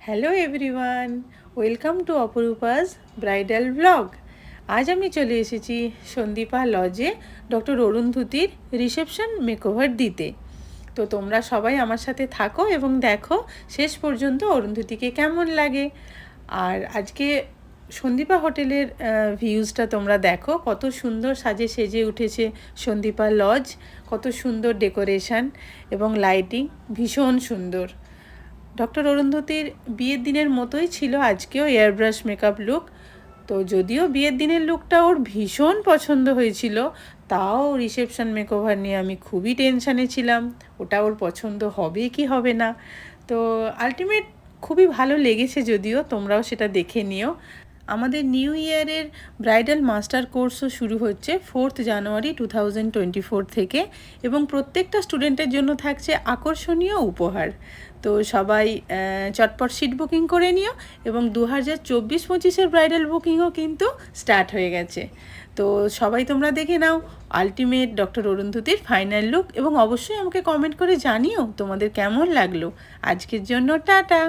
Hello everyone, welcome to Aparupa's bridal blog. আজ আমি চলে এসেছি সন্দীপা লজে ডক্টর অরুন্ধতির রিসেপশন মেকওভার দিতে। তো তোমরা সবাই আমার সাথে থাকো এবং দেখো শেষ পর্যন্ত অরুন্ধতিকে কেমন লাগে। আর আজকে সন্দীপা হোটেলের ভিউজটা তোমরা দেখো, কত সুন্দর সাজে সেজে উঠেছে সন্দীপা লজ, কত সুন্দর ডেকোরেশন এবং লাইটিং, ভীষণ সুন্দর। ডক্টর অরুন্ধতির বিয়ের দিনের মতোই ছিল আজকেও এয়ারব্রাশ মেকআপ লুক। তো যদিও বিয়ের দিনের লুকটা ওর ভীষণ পছন্দ হয়েছিল, তাও রিসেপশন মেকওভার নিয়ে আমি খুবই টেনশানে ছিলাম, ওটা ওর পছন্দ হবে কি হবে না। তো আলটিমেট খুবই ভালো লেগেছে, যদিও তোমরাও সেটা দেখে নিও। আমাদের নিউ ইয়ারের ব্রাইডাল মাস্টার কোর্সও শুরু হচ্ছে 4 জানুয়ারি 2024 থেকে, এবং প্রত্যেকটা স্টুডেন্টের জন্য থাকছে আকর্ষণীয় উপহার। তো সবাই চটপট সিট বুকিং করে নিও, এবং 2024-25-এর ব্রাইডাল বুকিংও কিন্তু স্টার্ট হয়ে গেছে। তো সবাই তোমরা দেখে নাও আলটিমেট ডক্টর অরুন্ধতির ফাইনাল লুক, এবং অবশ্যই আমাকে কমেন্ট করে জানিও তোমাদের কেমন লাগলো। আজকের জন্য টাটা।